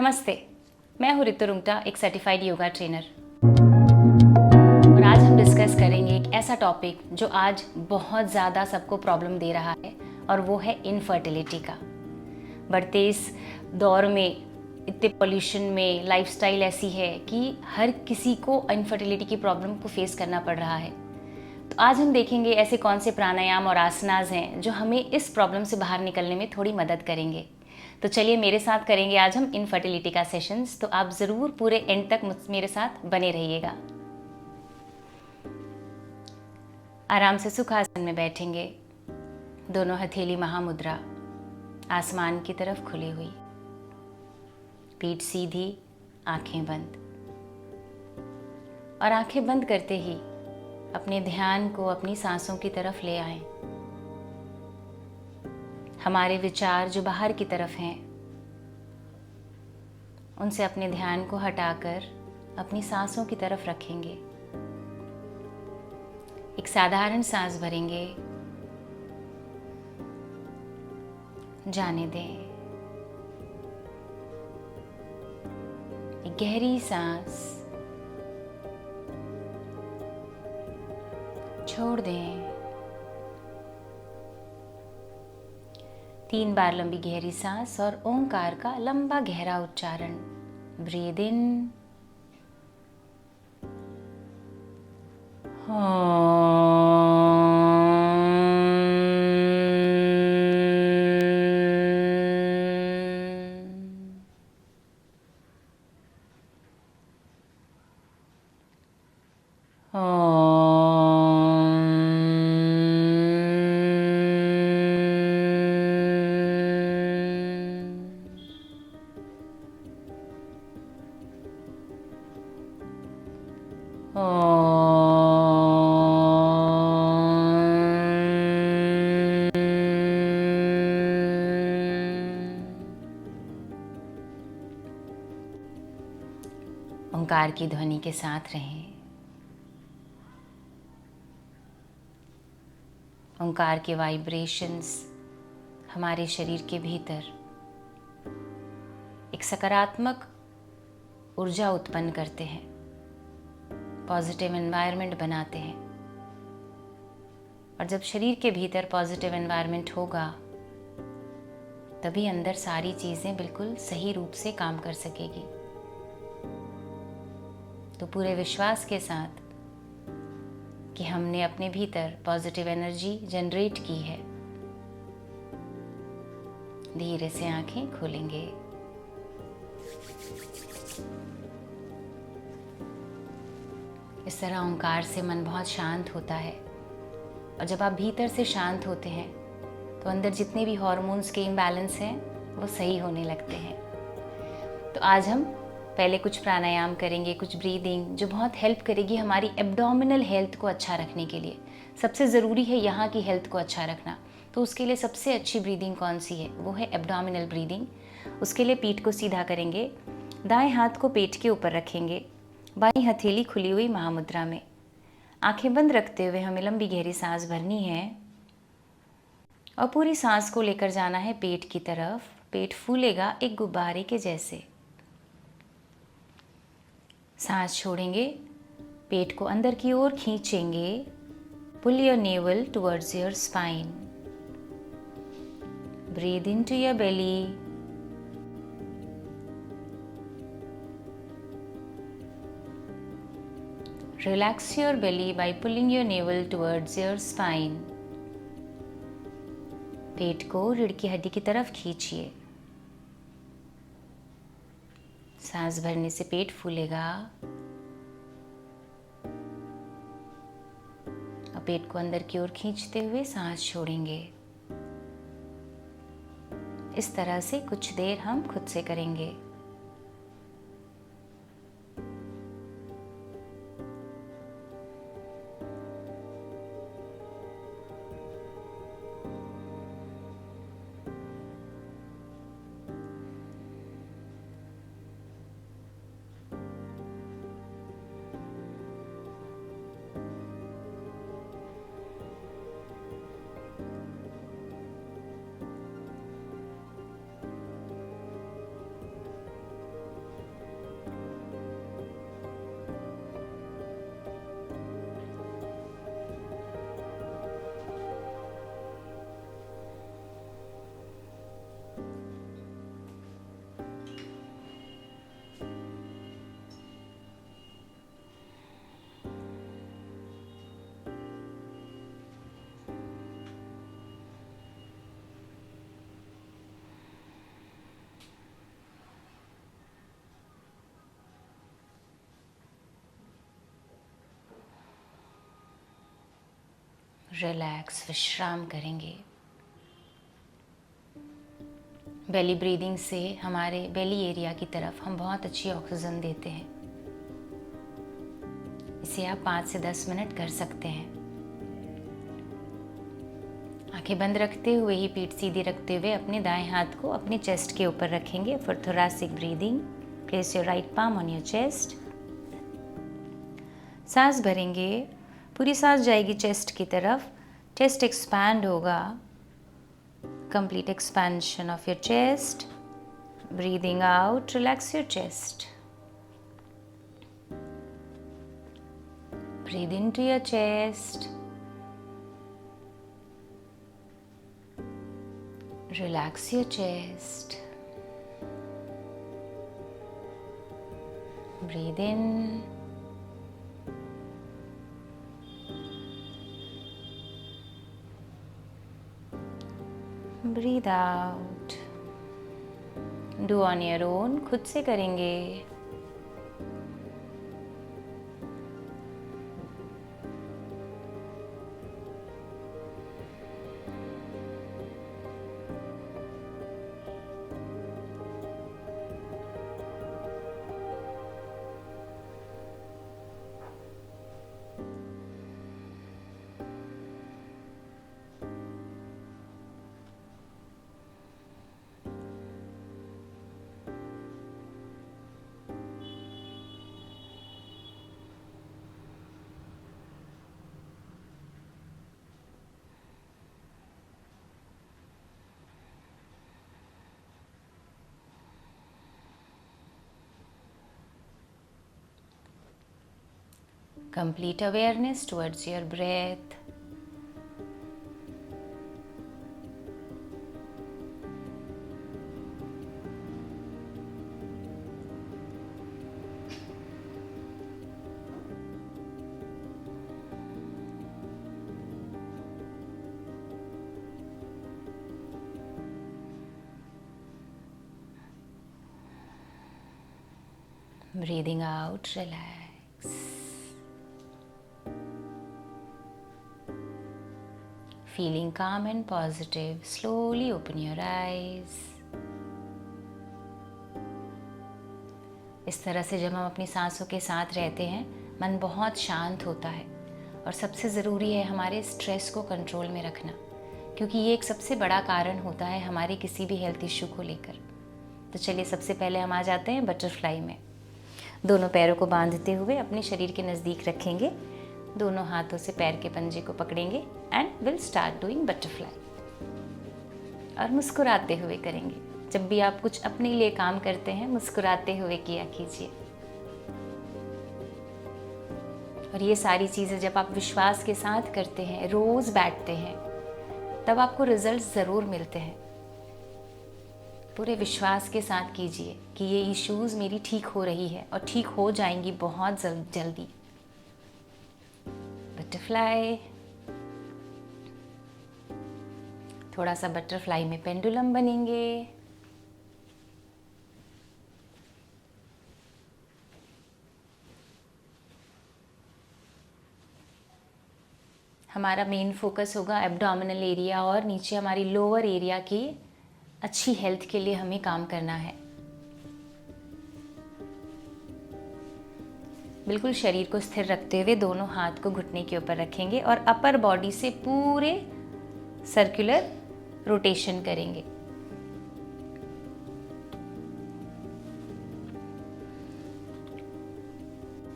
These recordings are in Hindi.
नमस्ते, मैं हूँ रितु रुंगटा, एक सर्टिफाइड योगा ट्रेनर। और आज हम डिस्कस करेंगे एक ऐसा टॉपिक जो आज बहुत ज़्यादा सबको प्रॉब्लम दे रहा है, और वो है इनफर्टिलिटी का। बढ़ते इस दौर में, इतने पॉल्यूशन में, लाइफस्टाइल ऐसी है कि हर किसी को इनफर्टिलिटी की प्रॉब्लम को फेस करना पड़ रहा है। तो आज हम देखेंगे ऐसे कौन से प्राणायाम और आसनास हैं जो हमें इस प्रॉब्लम से बाहर निकलने में थोड़ी मदद करेंगे। तो चलिए मेरे साथ करेंगे आज हम इनफर्टिलिटी का सेशंस। तो आप ज़रूर पूरे एंड तक मेरे साथ बने रहिएगा। आराम से सुखासन में बैठेंगे, दोनों हथेली महामुद्रा, आसमान की तरफ खुली हुई, पीठ सीधी, आंखें बंद। और आंखें बंद करते ही अपने ध्यान को अपनी सांसों की तरफ ले आएं। हमारे विचार जो बाहर की तरफ हैं, उनसे अपने ध्यान को हटाकर अपनी सांसों की तरफ रखेंगे। एक साधारण सांस भरेंगे, जाने दें। एक गहरी सांस, छोड़ दें। 3 बार लंबी गहरी सांस और ओंकार का लंबा गहरा उच्चारण। ब्रीद इन, ओंकार की ध्वनि के साथ रहें। ओंकार के वाइब्रेशंस हमारे शरीर के भीतर एक सकारात्मक ऊर्जा उत्पन्न करते हैं, पॉजिटिव एनवायरनमेंट बनाते हैं। और जब शरीर के भीतर पॉजिटिव एनवायरनमेंट होगा, तभी अंदर सारी चीज़ें बिल्कुल सही रूप से काम कर सकेगी। तो पूरे विश्वास के साथ कि हमने अपने भीतर पॉजिटिव एनर्जी जनरेट की है, धीरे से आंखें खोलेंगे। इस तरह ओंकार से मन बहुत शांत होता है। और जब आप भीतर से शांत होते हैं तो अंदर जितने भी हार्मोन्स के इम्बैलेंस हैं वो सही होने लगते हैं। तो आज हम पहले कुछ प्राणायाम करेंगे, कुछ ब्रीदिंग, जो बहुत हेल्प करेगी हमारी एब्डोमिनल हेल्थ को अच्छा रखने के लिए। सबसे ज़रूरी है यहाँ की हेल्थ को अच्छा रखना। तो उसके लिए सबसे अच्छी ब्रीदिंग कौन सी है? वो है एब्डोमिनल ब्रीदिंग। उसके लिए पीठ को सीधा करेंगे, दाएं हाथ को पेट के ऊपर रखेंगे, बाईं हथेली खुली हुई महामुद्रा में। आंखें बंद रखते हुए हमें लंबी गहरी सांस भरनी है और पूरी सांस को लेकर जाना है पेट की तरफ। पेट फूलेगा एक गुब्बारे के जैसे। सांस छोड़ेंगे, पेट को अंदर की ओर खींचेंगे। Pull your navel towards your spine. Breathe into your belly. Relax your belly by pulling your navel towards your spine. पेट को रीढ़ की हड्डी की तरफ खींचिए। सांस भरने से पेट फूलेगा और पेट को अंदर की ओर खींचते हुए सांस छोड़ेंगे। इस तरह से कुछ देर हम खुद से करेंगे। रिलैक्स विश्राम करेंगे। बेली ब्रीदिंग से हमारे बेली एरिया की तरफ हम बहुत अच्छी ऑक्सीजन देते हैं। इसे आप 5 से 10 मिनट कर सकते हैं। आंखें बंद रखते हुए ही पीठ सीधी रखते हुए अपने दाएं हाथ को अपने चेस्ट के ऊपर रखेंगे for thoracic breathing. Place your right palm on your chest. सांस भरेंगे, पूरी सांस जाएगी चेस्ट की तरफ, चेस्ट एक्सपैंड होगा, complete expansion of your chest. Breathing out, relax your chest. Breathe into your chest. Relax your chest. Breathe in. Breathe out. Do on your own. खुद से करेंगे। Complete awareness towards your breath. Breathing out, relax. Feeling calm and positive, slowly open your eyes. इस तरह से जब हम अपनी सांसों के साथ रहते हैं, मन बहुत शांत होता है और सबसे ज़रूरी है हमारे स्ट्रेस को कंट्रोल में रखना, क्योंकि ये एक सबसे बड़ा कारण होता है हमारे किसी भी हेल्थ इशू को लेकर। तो चलिए सबसे पहले हम आ जाते हैं बटरफ्लाई में। दोनों पैरों को बांधते हुए अपने शरीर के नज़दीक रखेंगे, दोनों हाथों से पैर के पंजे को पकड़ेंगे and will start doing butterfly. और मुस्कुराते हुए करेंगे। जब भी आप कुछ अपने लिए काम करते हैं, मुस्कुराते हुए किया कीजिए। और ये सारी चीज़ें जब आप विश्वास के साथ करते हैं, रोज़ बैठते हैं, तब आपको रिजल्ट ज़रूर मिलते हैं। पूरे विश्वास के साथ कीजिए कि ये इश्यूज़ मेरी ठीक हो रही है और ठीक हो जाएंगी बहुत जल्दी। बटरफ्लाई, थोड़ा सा बटरफ्लाई में पेंडुलम बनेंगे। हमारा मेन फोकस होगा एब्डोमिनल एरिया और नीचे हमारी लोअर एरिया की अच्छी हेल्थ के लिए हमें काम करना है। बिल्कुल शरीर को स्थिर रखते हुए दोनों हाथ को घुटने के ऊपर रखेंगे और अपर बॉडी से पूरे सर्कुलर रोटेशन करेंगे।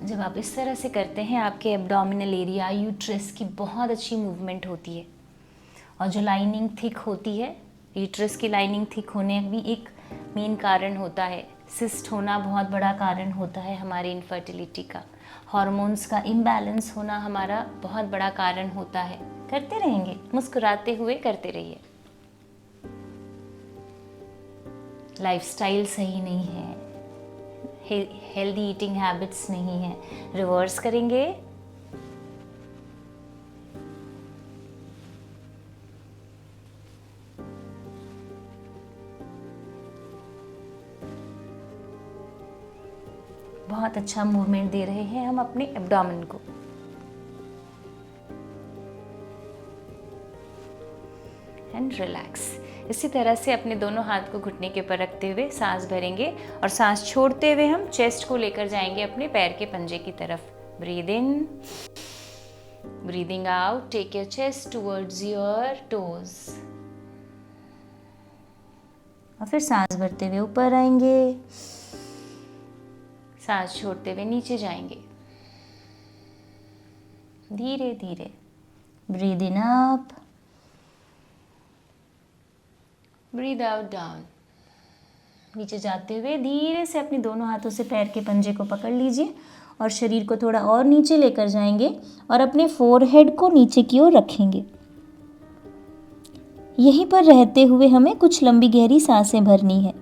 जब आप इस तरह से करते हैं, आपके एब्डोमिनल एरिया, यूट्रस की बहुत अच्छी मूवमेंट होती है। और जो लाइनिंग थिक होती है, यूट्रस की लाइनिंग थिक होने भी एक मेन कारण होता है। सिस्ट होना बहुत बड़ा कारण होता है हमारी इनफर्टिलिटी का। हार्मोन्स का इम्बैलेंस होना हमारा बहुत बड़ा कारण होता है। करते रहेंगे, मुस्कुराते हुए करते रहिए। लाइफस्टाइल सही नहीं है, हेल्दी ईटिंग हैबिट्स नहीं है, रिवर्स करेंगे। बहुत अच्छा मूवमेंट दे रहे हैं हम अपने एब्डोमेन को। रिलैक्स। इसी तरह से अपने दोनों हाथ को घुटने के ऊपर रखते हुए सांस भरेंगे और सांस छोड़ते हुए हम चेस्ट को लेकर जाएंगे अपने पैर के पंजे की तरफ। Breathe in, breathing out, take your chest towards your toes. और फिर सांस भरते हुए ऊपर आएंगे, सांस छोड़ते हुए नीचे जाएंगे। धीरे धीरे breathe in up, breathe out down. नीचे जाते हुए धीरे से अपने दोनों हाथों से पैर के पंजे को पकड़ लीजिए और शरीर को थोड़ा और नीचे लेकर जाएंगे और अपने फोरहेड को नीचे की ओर रखेंगे। यहीं पर रहते हुए हमें कुछ लंबी गहरी सांसें भरनी है।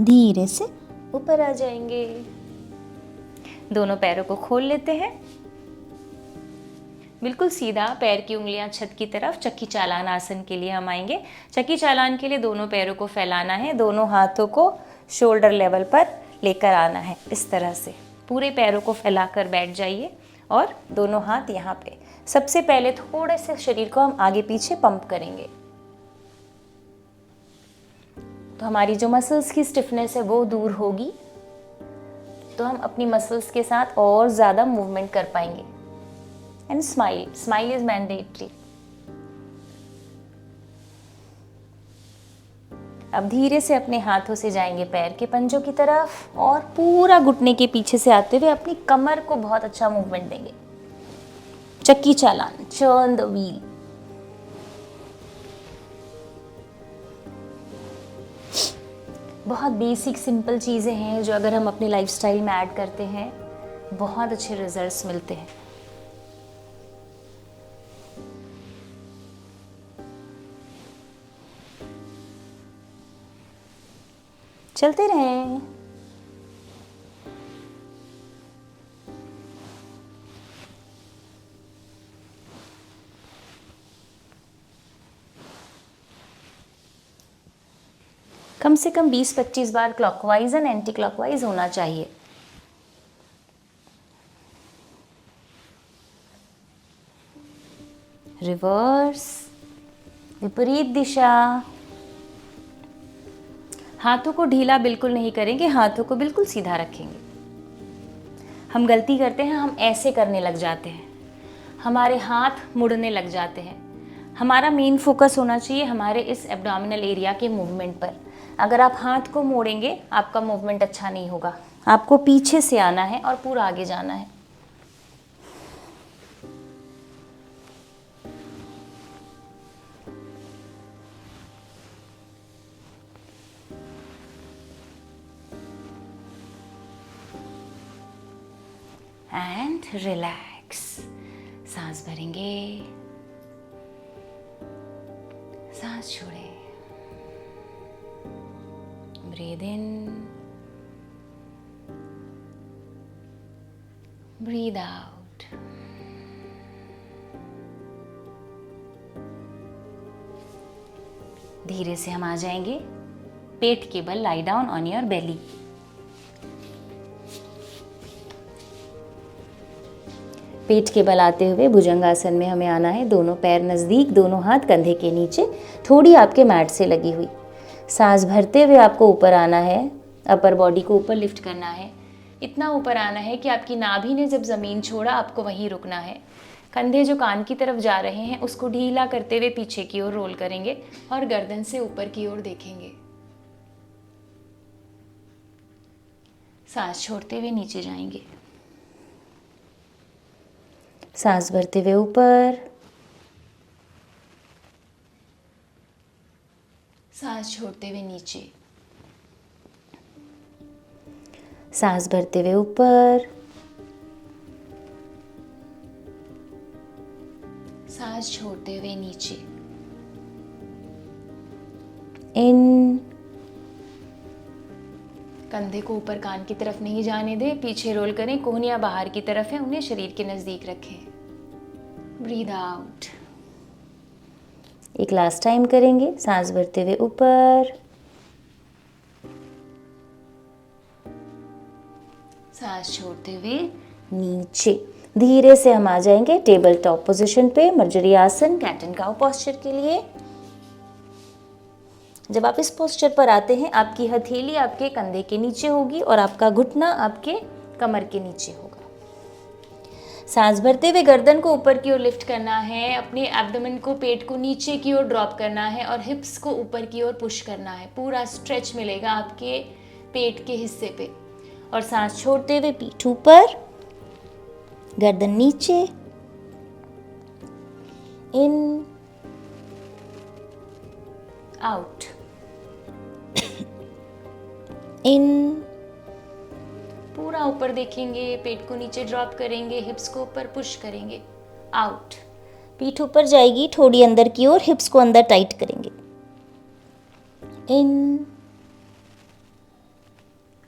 धीरे से ऊपर आ जाएंगे। दोनों पैरों को खोल लेते हैं, बिल्कुल सीधा, पैर की उंगलियां छत की तरफ। चक्की चालान आसन के लिए हम आएंगे। चक्की चालान के लिए दोनों पैरों को फैलाना है, दोनों हाथों को शोल्डर लेवल पर लेकर आना है। इस तरह से पूरे पैरों को फैलाकर बैठ जाइए और दोनों हाथ यहाँ पे। सबसे पहले थोड़े से शरीर को हम आगे पीछे पंप करेंगे, तो हमारी जो मसल्स की स्टिफनेस है वो दूर होगी, तो हम अपनी मसल्स के साथ और ज़्यादा मूवमेंट कर पाएंगे। And smile, smile is mandatory. अब धीरे से अपने हाथों से जाएंगे पैर के पंजों की तरफ और पूरा घुटने के पीछे से आते हुए अपनी कमर को बहुत अच्छा मूवमेंट देंगे। चक्की चालान, टर्न द व्हील। बहुत बेसिक सिंपल चीज़ें हैं जो अगर हम अपनी लाइफस्टाइल में ऐड करते हैं बहुत अच्छे रिजल्ट्स मिलते हैं। चलते रहें। कम से कम 20-25 बार क्लॉकवाइज एंड एंटी क्लॉकवाइज होना चाहिए। रिवर्स, विपरीत दिशा। हाथों को ढीला बिल्कुल नहीं करेंगे, हाथों को बिल्कुल सीधा रखेंगे। हम गलती करते हैं, हम ऐसे करने लग जाते हैं, हमारे हाथ मुड़ने लग जाते हैं। हमारा मेन फोकस होना चाहिए हमारे इस एब्डोमिनल एरिया के मूवमेंट पर। अगर आप हाथ को मोड़ेंगे आपका मूवमेंट अच्छा नहीं होगा। आपको पीछे से आना है और पूरा आगे जाना है। And relax. सांस भरेंगे, सांस छोड़ें। Breathe in, breathe out. धीरे से हम आ जाएंगे पेट के बल, lie down on your belly. पेट के बल आते हुए भुजंगासन में हमें आना है। दोनों पैर नज़दीक, दोनों हाथ कंधे के नीचे, थोड़ी आपके मैट से लगी हुई। सांस भरते हुए आपको ऊपर आना है, अपर बॉडी को ऊपर लिफ्ट करना है। इतना ऊपर आना है कि आपकी नाभि ने जब ज़मीन छोड़ा आपको वहीं रुकना है। कंधे जो कान की तरफ जा रहे हैं उसको ढीला करते हुए पीछे की ओर रोल करेंगे और गर्दन से ऊपर की ओर देखेंगे। सांस छोड़ते हुए नीचे जाएंगे। सांस भरते हुए ऊपर, सांस छोड़ते हुए नीचे। सांस भरते हुए ऊपर, सांस छोड़ते हुए नीचे। इन, कंधे को ऊपर कान की तरफ नहीं जाने दें, पीछे रोल करें। कोहनियां बाहर की तरफ है, उन्हें शरीर के नजदीक रखें। Breathe out. एक लास्ट टाइम करेंगे। सांस भरते हुए ऊपर, सांस छोड़ते हुए नीचे। धीरे से हम आ जाएंगे टेबल टॉप पोजीशन पे, मर्जरी आसन, कैट एंड काउ पोस्चर के लिए। जब आप इस पोस्चर पर आते हैं, आपकी हथेली आपके कंधे के नीचे होगी और आपका घुटना आपके कमर के नीचे होगा। सांस भरते हुए गर्दन को ऊपर की ओर लिफ्ट करना है, अपने एब्डोमेन को, पेट को नीचे की ओर ड्रॉप करना है और हिप्स को ऊपर की ओर पुश करना है। पूरा स्ट्रेच मिलेगा आपके पेट के हिस्से पे। और सांस छोड़ते हुए पीठ ऊपर, गर्दन नीचे, इन, आउट, इन, पूरा ऊपर देखेंगे, पेट को नीचे ड्रॉप करेंगे, हिप्स को ऊपर पुश करेंगे, आउट। पीठ ऊपर जाएगी, थोड़ी अंदर की ओर, हिप्स को अंदर टाइट करेंगे, इन,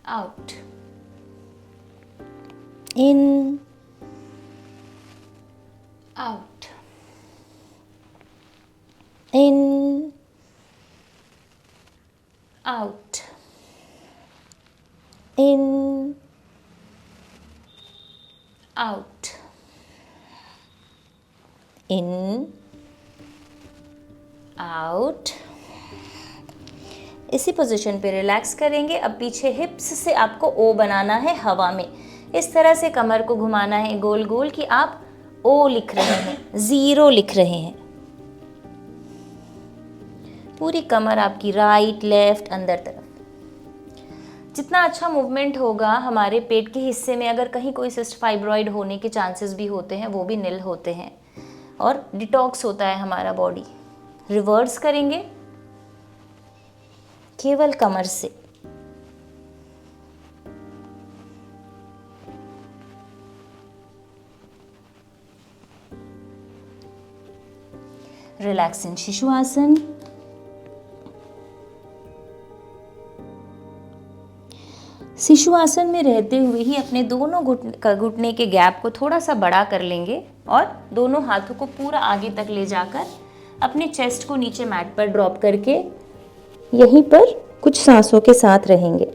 आउट, इन, आउट, इन, आउट, इन, आउट, इन, आउट। इसी पोजीशन पे रिलैक्स करेंगे। अब पीछे हिप्स से आपको ओ बनाना है हवा में। इस तरह से कमर को घुमाना है गोल गोल कि आप ओ लिख रहे हैं, 0 लिख रहे हैं। पूरी कमर आपकी राइट लेफ्ट अंदर तरफ। जितना अच्छा मूवमेंट होगा हमारे पेट के हिस्से में, अगर कहीं कोई सिस्ट फाइब्रॉइड होने के चांसेस भी होते हैं, वो भी निल होते हैं और डिटॉक्स होता है हमारा बॉडी। रिवर्स करेंगे केवल कमर से। रिलैक्स इन शिशु आसन। शिशु आसन में रहते हुए ही अपने दोनों घुटने के गैप को थोड़ा सा बड़ा कर लेंगे और दोनों हाथों को पूरा आगे तक ले जाकर अपने चेस्ट को नीचे मैट पर ड्रॉप करके यहीं पर कुछ सांसों के साथ रहेंगे।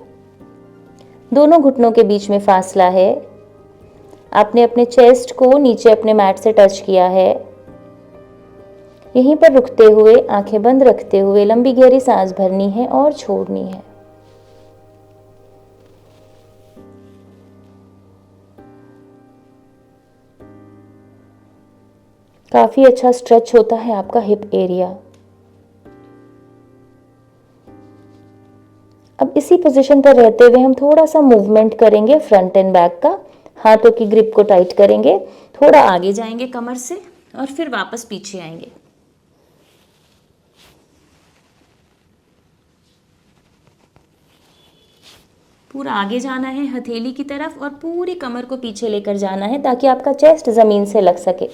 दोनों घुटनों के बीच में फासला है। आपने अपने चेस्ट को नीचे अपने मैट से टच किया है। यहीं पर रुकते हुए, आंखें बंद रखते हुए लंबी गहरी सांस भरनी है और छोड़नी है। काफी अच्छा स्ट्रेच होता है आपका हिप एरिया। अब इसी पोजीशन पर रहते हुए हम थोड़ा सा मूवमेंट करेंगे फ्रंट एंड बैक का। हाथों की ग्रिप को टाइट करेंगे, थोड़ा आगे जाएंगे कमर से और फिर वापस पीछे आएंगे। पूरा आगे जाना है हथेली की तरफ और पूरी कमर को पीछे लेकर जाना है ताकि आपका चेस्ट जमीन से लग सके।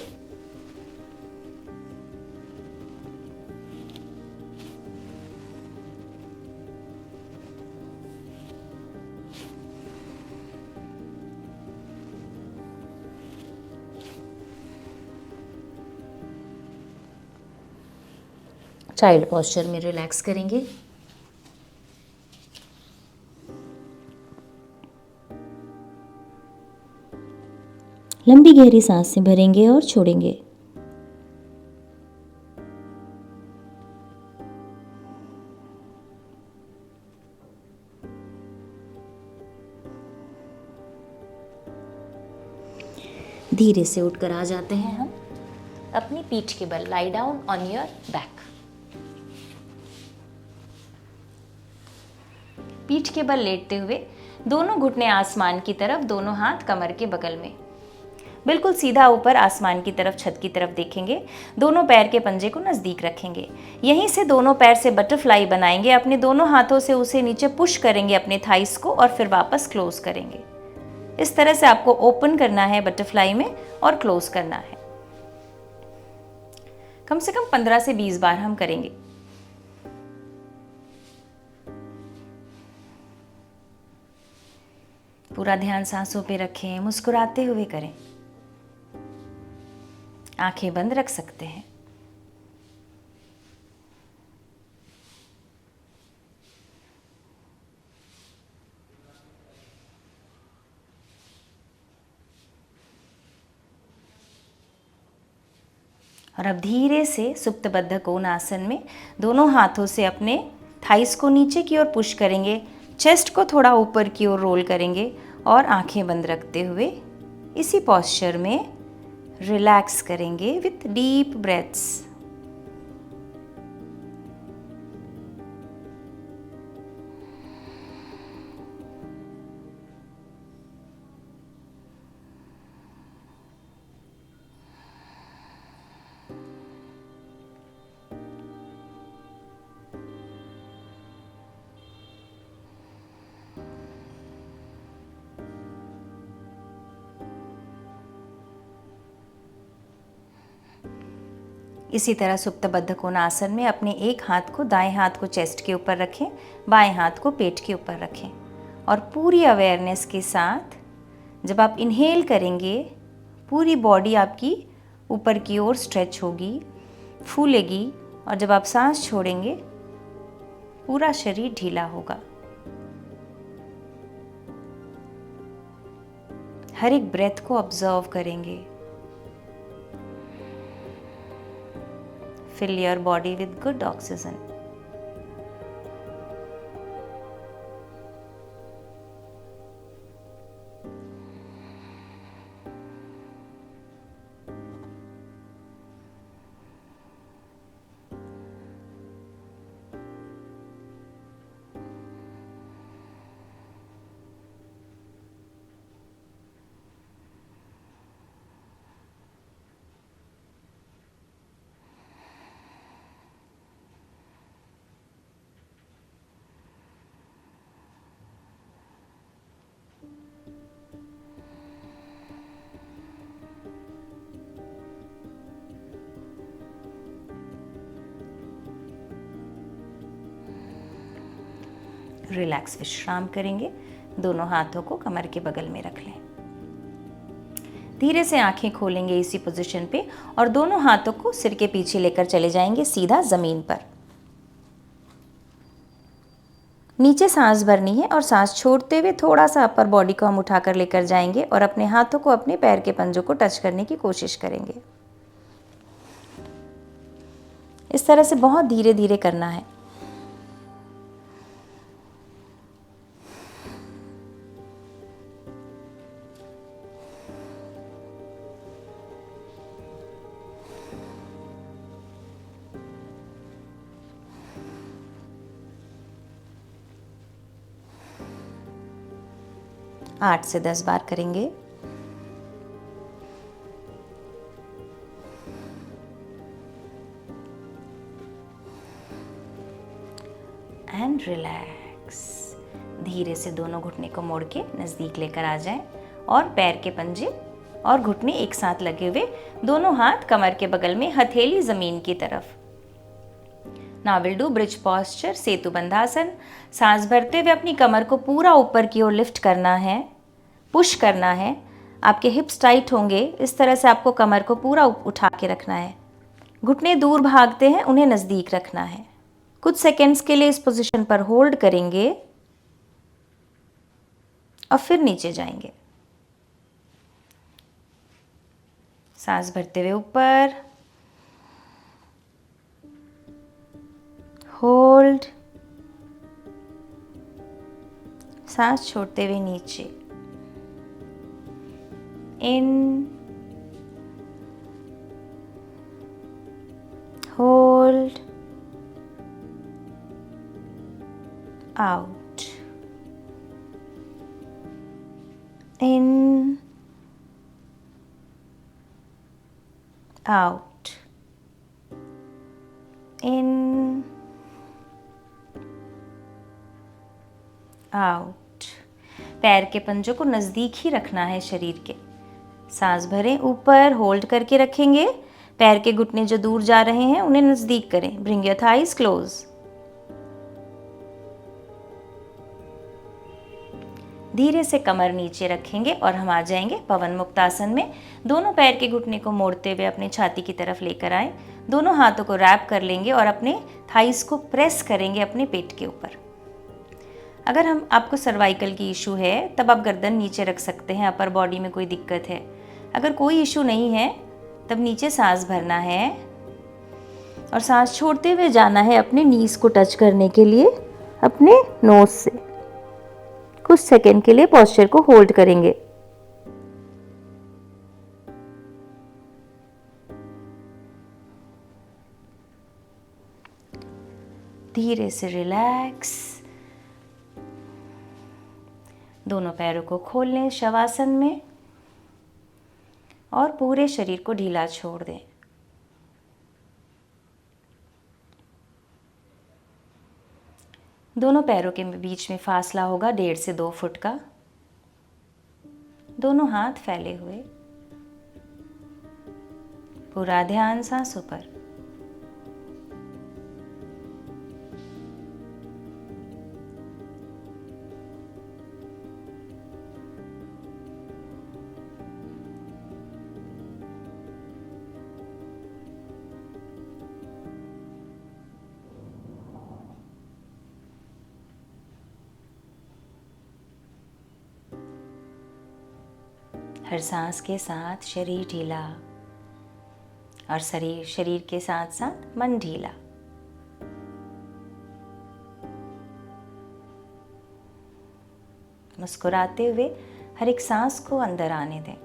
चाइल्ड पोस्चर में रिलैक्स करेंगे। लंबी गहरी सांसें भरेंगे और छोड़ेंगे। धीरे से उठकर आ जाते हैं हम अपनी पीठ के बल। Lie down on your back. पीठ के बल लेटते हुए दोनों घुटने आसमान की तरफ, दोनों हाथ कमर के बगल में, बिल्कुल सीधा ऊपर आसमान की तरफ, छत की तरफ देखेंगे। दोनों पैर के पंजे को नजदीक रखेंगे। यहीं से दोनों पैर से बटरफ्लाई बनाएंगे। अपने दोनों हाथों से उसे नीचे पुश करेंगे अपने थाइस को और फिर वापस क्लोज करेंगे। इस तरह से आपको ओपन करना है बटरफ्लाई में और क्लोज करना है। कम से कम 15 से 20 बार हम करेंगे। पूरा ध्यान सांसों पे रखें, मुस्कुराते हुए करें। आंखें बंद रख सकते हैं। और अब धीरे से सुप्तबद्ध कोणासन में दोनों हाथों से अपने थाइस को नीचे की ओर पुश करेंगे, चेस्ट को थोड़ा ऊपर की ओर रोल करेंगे और आंखें बंद रखते हुए इसी पोस्चर में रिलैक्स करेंगे विथ डीप ब्रेथ्स। इसी तरह सुप्तबद्ध कोणासन में अपने एक हाथ को दाएं हाथ को चेस्ट के ऊपर रखें, बाएं हाथ को पेट के ऊपर रखें और पूरी अवेयरनेस के साथ जब आप इनहेल करेंगे पूरी बॉडी आपकी ऊपर की ओर स्ट्रेच होगी, फूलेगी और जब आप सांस छोड़ेंगे पूरा शरीर ढीला होगा। हर एक ब्रेथ को ऑब्जर्व करेंगे। Fill your body with good oxygen. Relax विश्राम करेंगे। दोनों हाथों को कमर के बगल में रख लें। धीरे से आंखें खोलेंगे इसी पोजीशन पे और दोनों हाथों को सिर के पीछे लेकर चले जाएंगे सीधा जमीन पर। नीचे सांस भरनी है और सांस छोड़ते हुए थोड़ा सा अपर बॉडी को हम उठाकर लेकर जाएंगे और अपने हाथों को अपने पैर के पंजों को टच करने की कोशिश करेंगे। इस तरह से बहुत धीरे धीरे करना है। आठ से 10 बार करेंगे। And relax. धीरे से दोनों घुटने को मोड़ के नजदीक लेकर आ जाएं और पैर के पंजे और घुटने एक साथ लगे हुए, दोनों हाथ कमर के बगल में, हथेली जमीन की तरफ। Now will do bridge posture, Setu Bandhasana. सांस भरते हुए अपनी कमर को पूरा ऊपर की ओर लिफ्ट करना है, पुश करना है। आपके हिप्स टाइट होंगे, इस तरह से आपको कमर को पूरा उठा के रखना है। घुटने दूर भागते हैं, उन्हें नजदीक रखना है। कुछ सेकेंड्स के लिए इस पोजीशन पर होल्ड करेंगे और फिर नीचे जाएंगे। सांस भरते हुए ऊपर, होल्ड, सांस छोड़ते हुए नीचे, इन, होल्ड, आउट, इन, आउट, इन, आउट। पैर के पंजों को नजदीक ही रखना है शरीर के। सांस भरें, ऊपर होल्ड करके रखेंगे। पैर के घुटने जो दूर जा रहे हैं उन्हें नजदीक करें। Bring your thighs close. धीरे से कमर नीचे रखेंगे और हम आ जाएंगे पवन मुक्त आसन में। दोनों पैर के घुटने को मोड़ते हुए अपने छाती की तरफ लेकर आए। दोनों हाथों को रैप कर लेंगे और अपने थाइस को प्रेस करेंगे अपने पेट के ऊपर। अगर आपको सर्वाइकल की इशू है तब आप गर्दन नीचे रख सकते हैं, अपर बॉडी में कोई दिक्कत है। अगर कोई इशू नहीं है तब नीचे सांस भरना है, और सांस छोड़ते हुए जाना है अपने नीज को टच करने के लिए अपने नोज से। कुछ सेकंड के लिए पोस्चर को होल्ड करेंगे। धीरे से रिलैक्स। दोनों पैरों को खोल लें शवासन में और पूरे शरीर को ढीला छोड़ दें। दोनों पैरों के बीच में फासला होगा 1.5 से 2 फुट का। दोनों हाथ फैले हुए, पूरा ध्यान सांसों पर। हर सांस के साथ शरीर ढीला और शरीर के साथ साथ मन ढीला। मुस्कुराते हुए हर एक सांस को अंदर आने दें।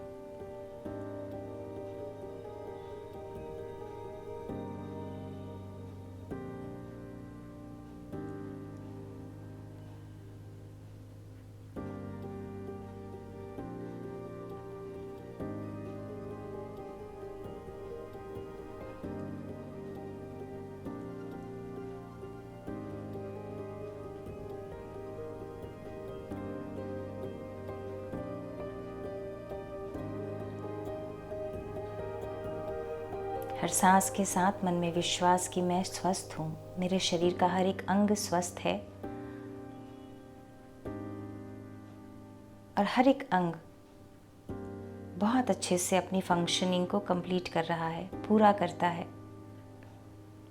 हर सांस के साथ मन में विश्वास कि मैं स्वस्थ हूँ, मेरे शरीर का हर एक अंग स्वस्थ है और हर एक अंग बहुत अच्छे से अपनी फंक्शनिंग को कंप्लीट कर रहा है, पूरा करता है,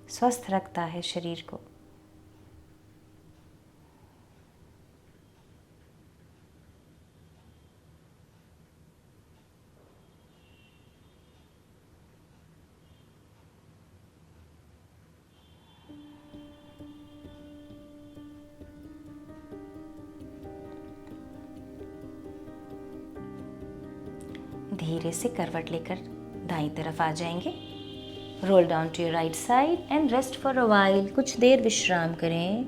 स्वस्थ रखता है शरीर को। धीरे से करवट लेकर दाईं तरफ आ जाएंगे। Roll down to your right side and rest for a while. कुछ देर विश्राम करें।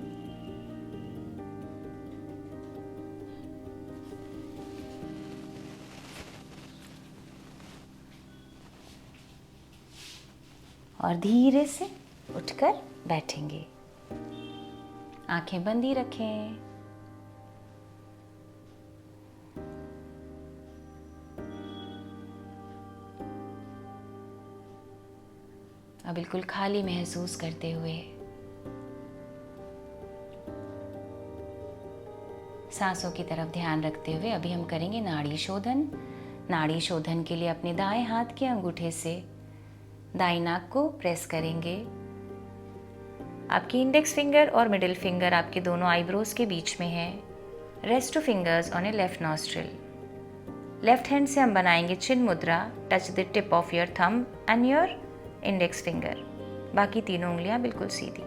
और धीरे से उठकर बैठेंगे। आंखें बंद ही रखें। अब बिल्कुल खाली महसूस करते हुए सांसों की तरफ ध्यान रखते हुए अभी हम करेंगे नाड़ी शोधन। नाड़ी शोधन के लिए अपने दाएं हाथ के अंगूठे से दाईं नाक को प्रेस करेंगे। आपकी इंडेक्स फिंगर और मिडिल फिंगर आपके दोनों आईब्रोज के बीच में है। Rest 2 fingers on A left nostril. Left hand से हम बनाएंगे चिन मुद्रा। Touch the tip of your thumb and your index finger. बाकी तीनों उंगलियां बिल्कुल सीधी,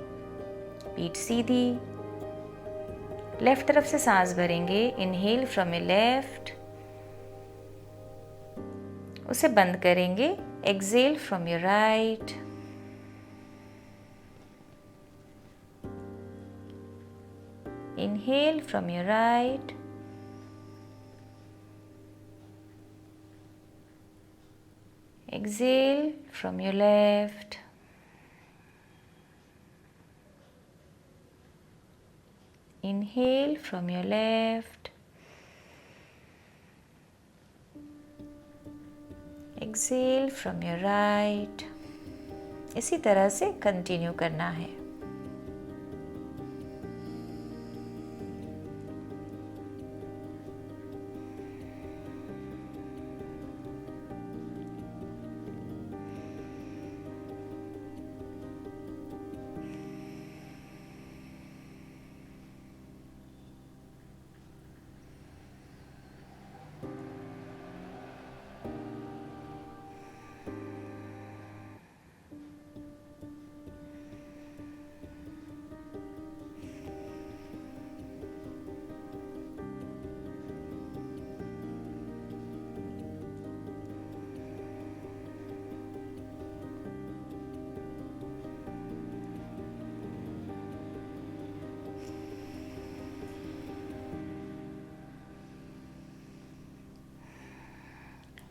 पीठ सीधी। लेफ्ट तरफ से सांस भरेंगे। इनहेल फ्रॉम ए लेफ्ट, उसे बंद करेंगे। Exhale from your right. Inhale from your right, exhale from your left. Inhale from your left. Exhale from your right. इसी तरह से कंटिन्यू करना है।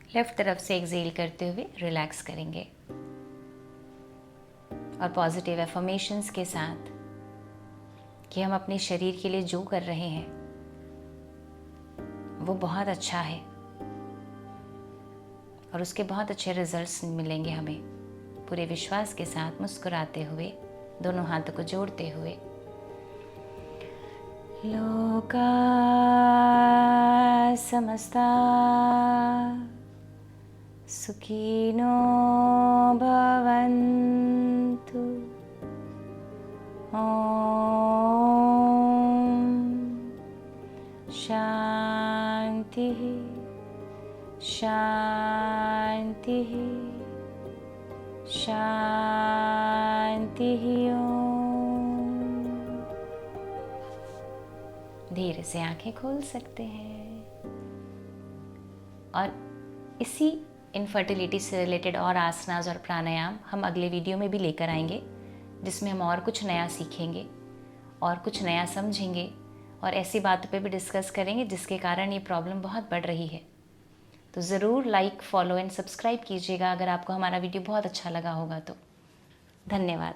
लेफ्ट तरफ से एक्सेल करते हुए रिलैक्स करेंगे और पॉजिटिव एफर्मेशंस के साथ कि हम अपने शरीर के लिए जो कर रहे हैं वो बहुत अच्छा है और उसके बहुत अच्छे रिजल्ट्स मिलेंगे हमें। पूरे विश्वास के साथ मुस्कुराते हुए दोनों हाथों को जोड़ते हुए लोका समस्ता सुखिनो भवन्तु। ओम शांति शांति शांति। ओम। धीरे से आंखें खोल सकते हैं और इसी इनफर्टिलिटी से रिलेटेड और आसनास और प्राणायाम हम अगले वीडियो में भी लेकर आएंगे, जिसमें हम और कुछ नया सीखेंगे और कुछ नया समझेंगे और ऐसी बातों पे भी डिस्कस करेंगे जिसके कारण ये प्रॉब्लम बहुत बढ़ रही है। तो ज़रूर लाइक, फॉलो एंड सब्सक्राइब कीजिएगा अगर आपको हमारा वीडियो बहुत अच्छा लगा होगा तो। धन्यवाद।